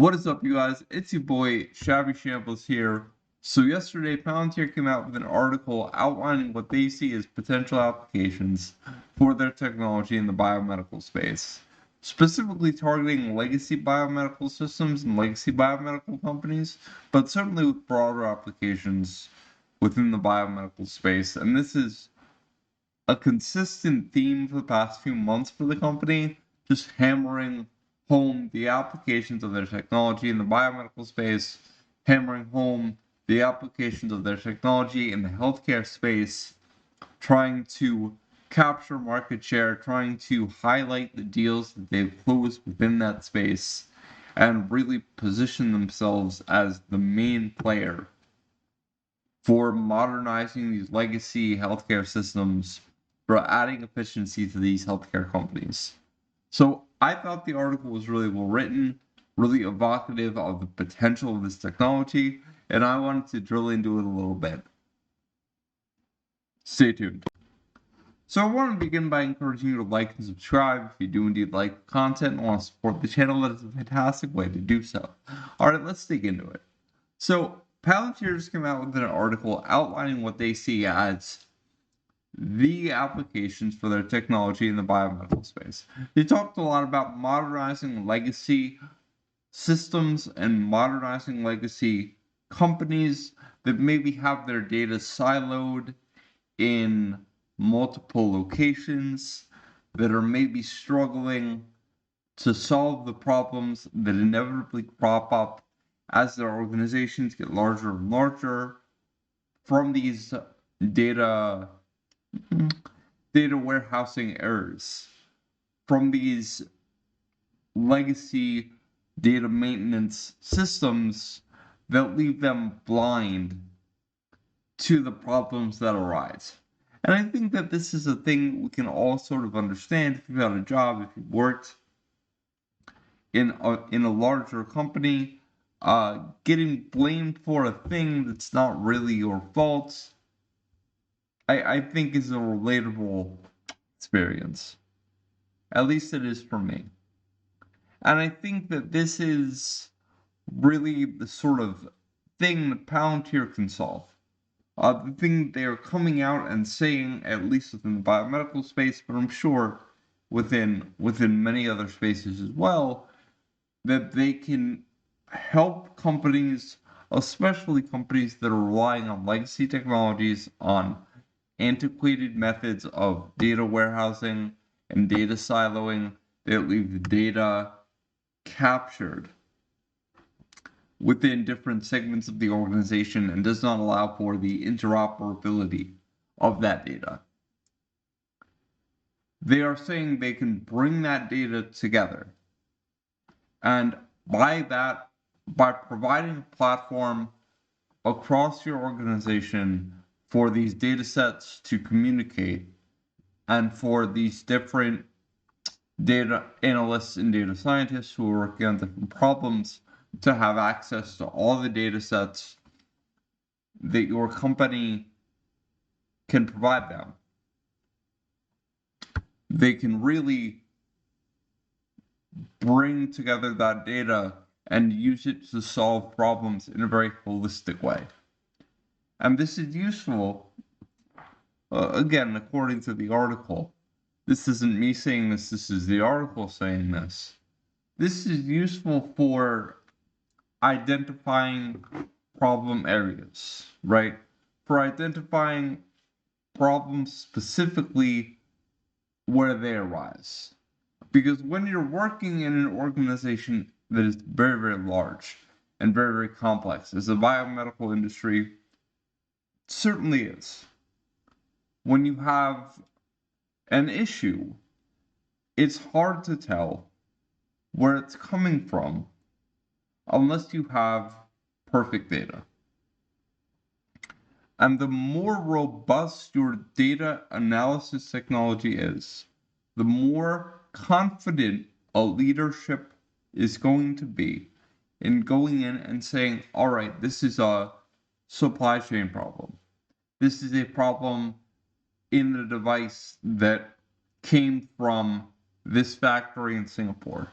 What is up, you guys? It's your boy, Shabby Shambles here. So yesterday, Palantir came out with an article outlining what they see as potential applications for their technology in the biomedical space, specifically targeting legacy biomedical systems and legacy biomedical companies, but certainly with broader applications within the biomedical space. And this is a consistent theme for the past few months for the company, just hammering home the applications of their technology in the biomedical space, hammering home the applications of their technology in the healthcare space, trying to capture market share, trying to highlight the deals that they've closed within that space, and really position themselves as the main player for modernizing these legacy healthcare systems, for adding efficiency to these healthcare companies. So I thought the article was really well written, really evocative of the potential of this technology, and I wanted to drill into it a little bit. Stay tuned. So I want to begin by encouraging you to like and subscribe if you do indeed like the content and want to support the channel. That is a fantastic way to do so. Alright, let's dig into it. So Palantirs came out with an article outlining what they see as the applications for their technology in the biomedical space. They talked a lot about modernizing legacy systems and modernizing legacy companies that maybe have their data siloed in multiple locations, that are maybe struggling to solve the problems that inevitably crop up as their organizations get larger and larger from these data warehousing errors, from these legacy data maintenance systems that leave them blind to the problems that arise. And I think that this is a thing we can all sort of understand if you've had a job, if you've worked in a larger company, getting blamed for a thing that's not really your fault, I think is a relatable experience. At least it is for me. And I think that this is really the sort of thing that Palantir can solve. The thing they are coming out and saying, at least within the biomedical space, but I'm sure within many other spaces as well, that they can help companies, especially companies that are relying on legacy technologies, on antiquated methods of data warehousing and data siloing that leave the data captured within different segments of the organization and does not allow for the interoperability of that data. They are saying they can bring that data together. And by providing a platform across your organization for these data sets to communicate and for these different data analysts and data scientists who are working on different problems to have access to all the data sets that your company can provide them. They can really bring together that data and use it to solve problems in a very holistic way. And this is useful, again, according to the article. This isn't me saying this is the article saying this. This is useful for identifying problem areas, right? For identifying problems specifically where they arise. Because when you're working in an organization that is very, very large and very, very complex, as the biomedical industry certainly is, when you have an issue, it's hard to tell where it's coming from unless you have perfect data. And the more robust your data analysis technology is, the more confident a leadership is going to be in going in and saying, all right, this is a supply chain problem. This is a problem in the device that came from this factory in Singapore.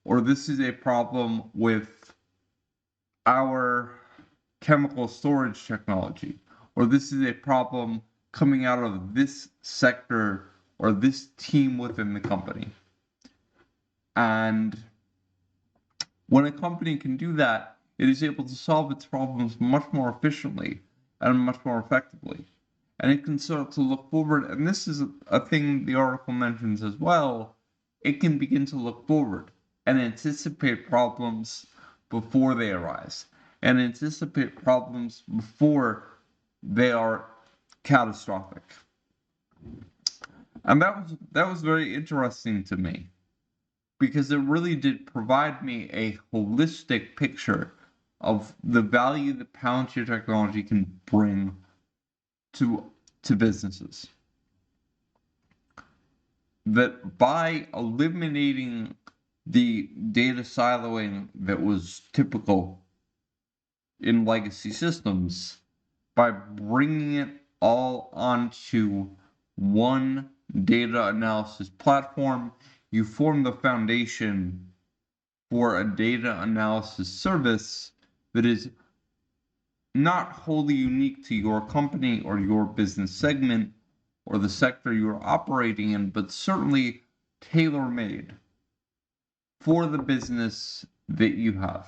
Or this is a problem with our chemical storage technology, or this is a problem coming out of this sector or this team within the company. And when a company can do that, it is able to solve its problems much more efficiently and much more effectively. And it can start to look forward, and this is a thing the article mentions as well. It can begin to look forward and anticipate problems before they arise, and anticipate problems before they are catastrophic. And that was very interesting to me, because it really did provide me a holistic picture of the value that Palantir technology can bring to businesses. That by eliminating the data siloing that was typical in legacy systems, by bringing it all onto one data analysis platform, you form the foundation for a data analysis service that is not wholly unique to your company or your business segment or the sector you're operating in, but certainly tailor-made for the business that you have,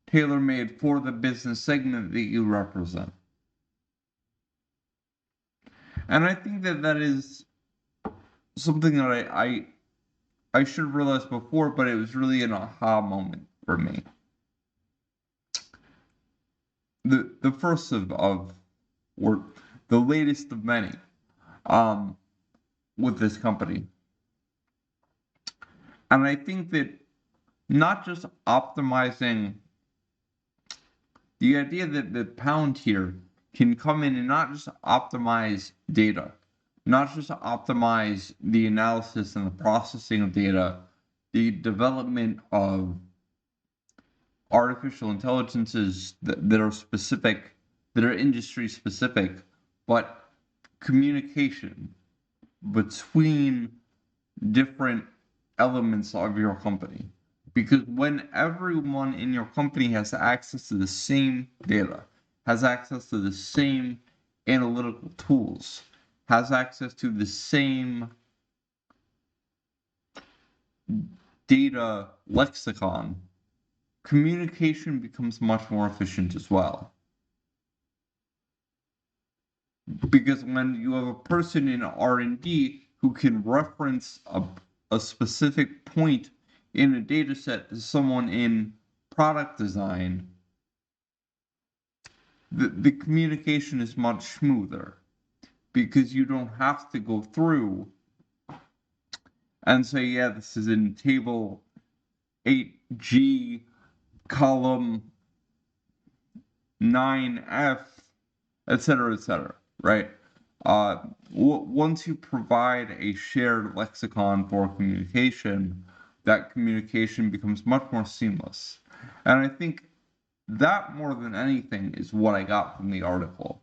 tailor-made for the business segment that you represent. And I think that is something that I should have realized before, but it was really an aha moment for me. The first of or the latest of many with this company. And I think that not just optimizing, the idea that Palantir can come in and not just optimize data, not just optimize the analysis and the processing of data, the development of artificial intelligences that are specific, that are industry specific, but communication between different elements of your company. Because when everyone in your company has access to the same data, has access to the same analytical tools, has access to the same data lexicon, communication becomes much more efficient as well. Because when you have a person in R&D who can reference a specific point in a data set to someone in product design, the communication is much smoother, because you don't have to go through and say, yeah, this is in table 8G, column 9F, etc., right? Once you provide a shared lexicon for communication, that communication becomes much more seamless. And I think that, more than anything, is what I got from the article.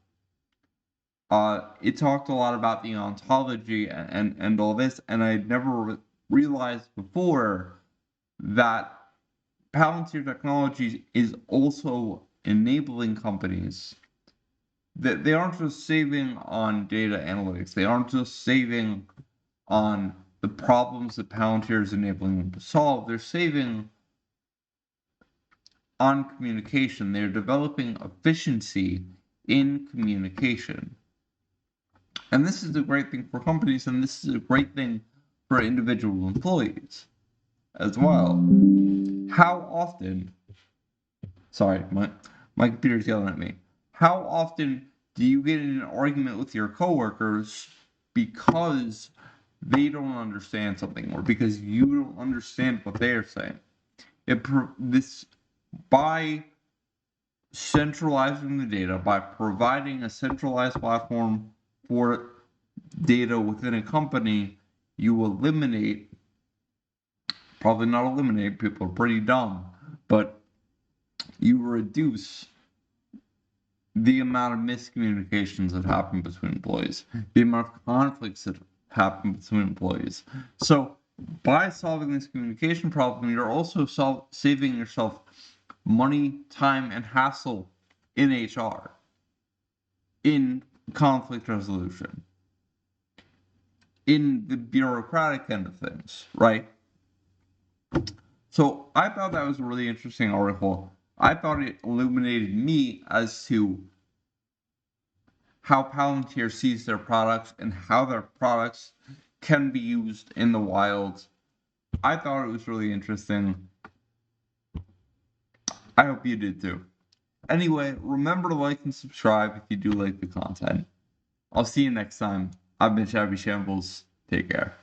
It talked a lot about the ontology and all this, and I had never realized before that Palantir Technologies is also enabling companies that they aren't just saving on data analytics, they aren't just saving on the problems that Palantir is enabling them to solve, they're saving on communication. They're developing efficiency in communication. And this is a great thing for companies, and this is a great thing for individual employees as well. How often, sorry, my computer's yelling at me. How often do you get in an argument with your coworkers because they don't understand something, or because you don't understand what they're saying? By centralizing the data, by providing a centralized platform for data within a company, you eliminate, probably not eliminate, people are pretty dumb, but you reduce the amount of miscommunications that happen between employees, the amount of conflicts that happen between employees. So by solving this communication problem, you're also saving yourself money, time, and hassle in HR, in conflict resolution, in the bureaucratic end of things, right? So I thought that was a really interesting article. I thought it illuminated me as to how Palantir sees their products and how their products can be used in the wild. I thought it was really interesting. I hope you did too. Anyway, remember to like and subscribe if you do like the content. I'll see you next time. I've been Shabby Shambles. Take care.